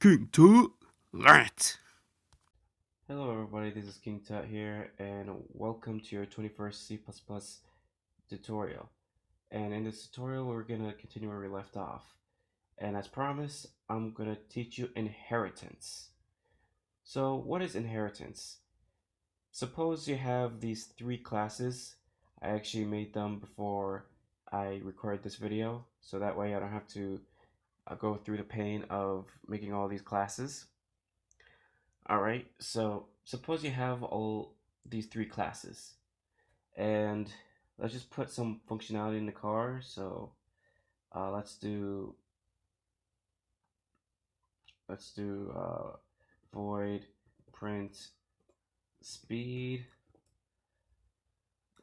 King Tut. Right. Hello everybody, this is King Tut here and welcome to your 21st C++ tutorial. And in this tutorial we're going to continue where we left off. And as promised, I'm going to teach you inheritance. So what is inheritance? Suppose you have these three classes. I actually made them before I recorded this video, so that way I don't have to go through the pain of making all these classes. Alright, so suppose you have all these three classes, and let's just put some functionality in the car. So let's do void print speed,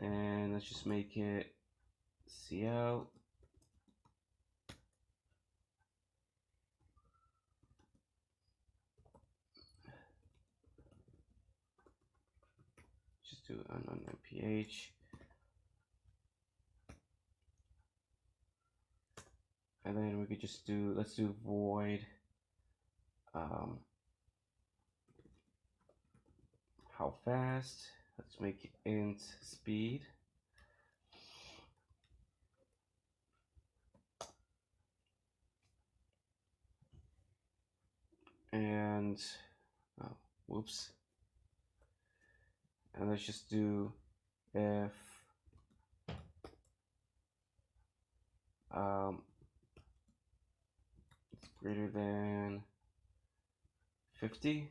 and let's just make it CL. Just do unknown ph, and then we could just do, let's do void how fast. Let's make int speed, and oh, whoops, and let's just do if it's greater than 50.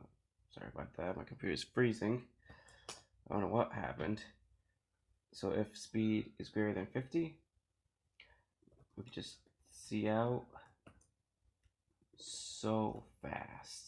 Oh, sorry about that, my computer is freezing. I don't know what happened. So if speed is greater than 50, we can just see out so fast.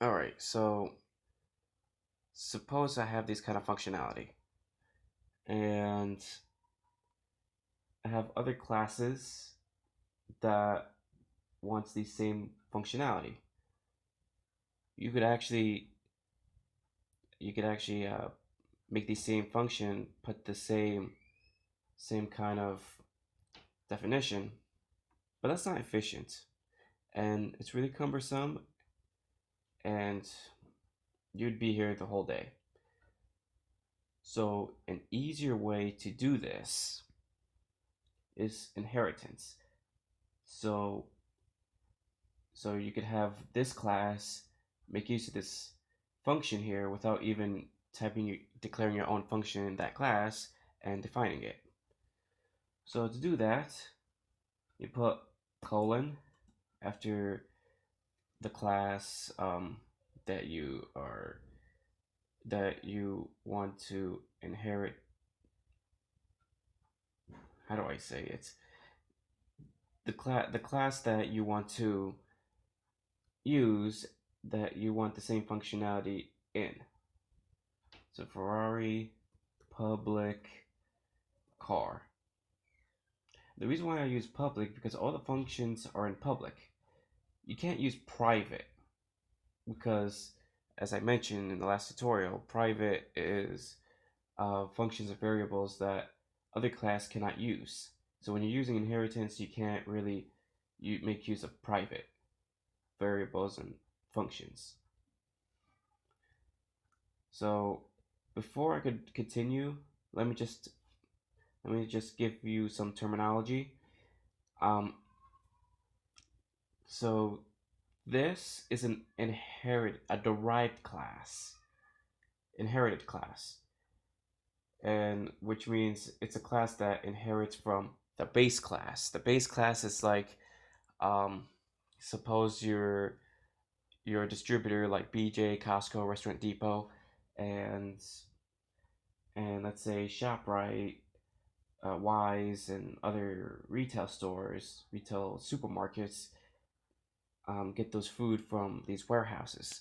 All right, so suppose I have this kind of functionality, and I have other classes that wants the same functionality. You could actually make the same function, put the same kind of definition, but that's not efficient, and it's really cumbersome, and you'd be here the whole day. So an easier way to do this is inheritance. So you could have this class make use of this function here without even declaring your own function in that class and defining it. So to do that, you put colon after the class that you want to inherit. How do I say it? The class that you want to use, that you want the same functionality in. So Ferrari public car. The reason why I use public because all the functions are in public. You can't use private because, as I mentioned in the last tutorial, private is functions of variables that other class cannot use. So when you're using inheritance, you can't really make use of private variables and functions. So before I could continue, let me just give you some terminology. So this is a derived class, inherited class, and which means it's a class that inherits from the base class. The base class is like, suppose you're a distributor like BJ, Costco, Restaurant Depot, and let's say ShopRite, Wise, and other retail stores, retail supermarkets get those food from these warehouses.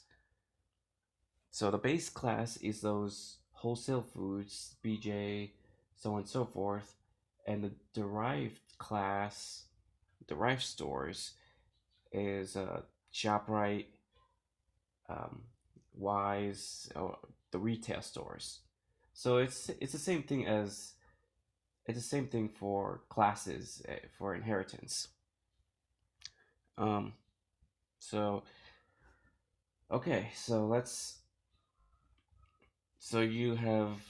So the base class is those wholesale foods, BJ, so on and so forth, and the derived class, derived stores, is ShopRite, um, Wise, or the retail stores. So it's the same thing as it's the same thing for classes for inheritance. Um, so okay, so you have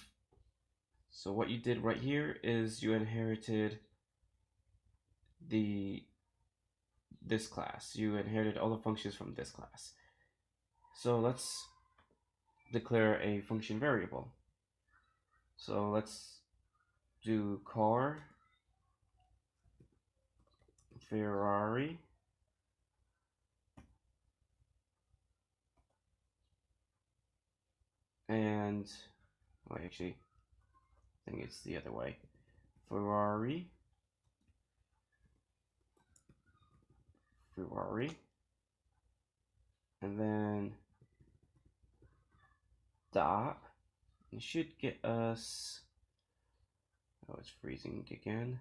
so what you did right here is you inherited the this class. You inherited all the functions from this class. So let's declare a function variable. So let's do car Ferrari and well, actually I think it's the other way. Ferrari and then dot. It should get us. Oh, it's freezing again.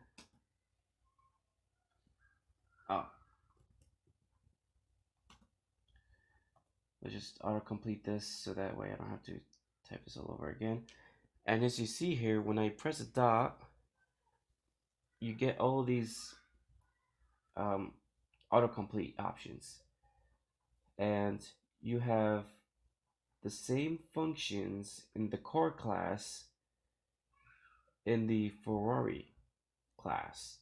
Oh, let's just autocomplete this so that way I don't have to type this all over again. And as you see here, when I press a dot, you get all these autocomplete options, and you have the same functions in the car class in the Ferrari class.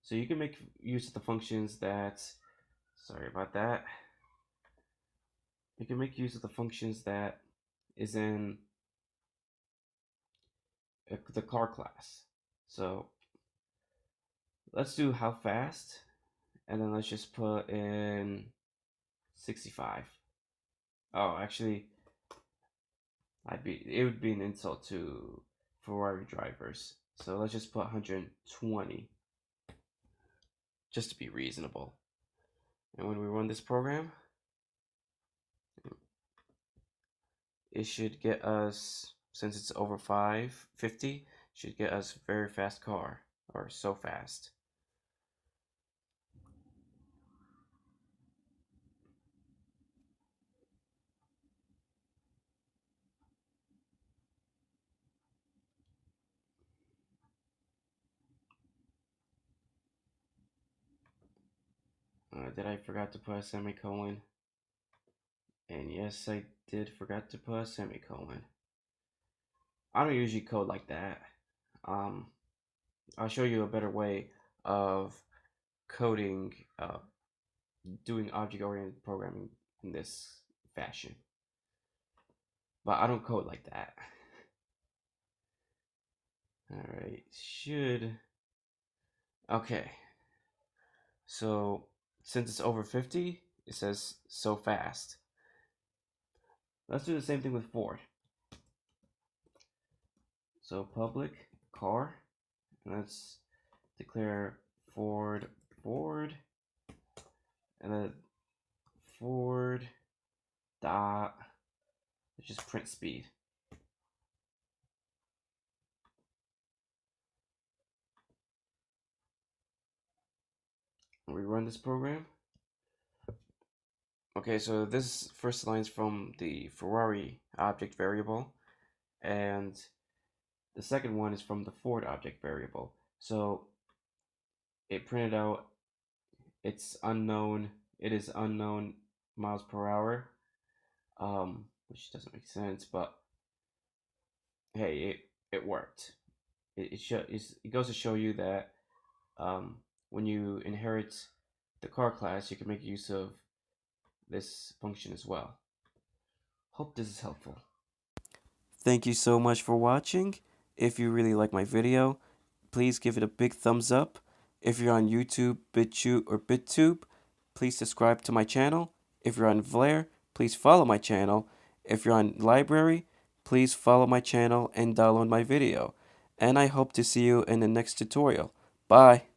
So you can make use of the functions that, sorry about that, you can make use of the functions that is in the car class. So let's do how fast, and then let's just put in 65. Oh, actually, it would be an insult to Ferrari drivers. So let's just put 120, just to be reasonable. And when we run this program, it should get us, since it's over 550, should get us very fast car, or so fast. Did I forgot to put a semicolon? And yes, I did forgot to put a semicolon. I don't usually code like that. Um, I'll show you a better way of coding, doing object-oriented programming in this fashion. But I don't code like that. Alright, okay. So, since it's over 50, it says so fast. Let's do the same thing with Ford. So, public car, and let's declare Ford, and then Ford dot, let's just print speed. We run this program. Okay, so this first line is from the Ferrari object variable, and the second one is from the Ford object variable. So it printed out it's unknown, it is unknown miles per hour, which doesn't make sense, but hey, it worked. It goes to show you that when you inherit the car class, you can make use of this function as well. Hope this is helpful. Thank you so much for watching. If you really like my video, please give it a big thumbs up. If you're on YouTube, BitChute, or BitTube, please subscribe to my channel. If you're on Vlare, please follow my channel. If you're on Library, please follow my channel and download my video. And I hope to see you in the next tutorial. Bye!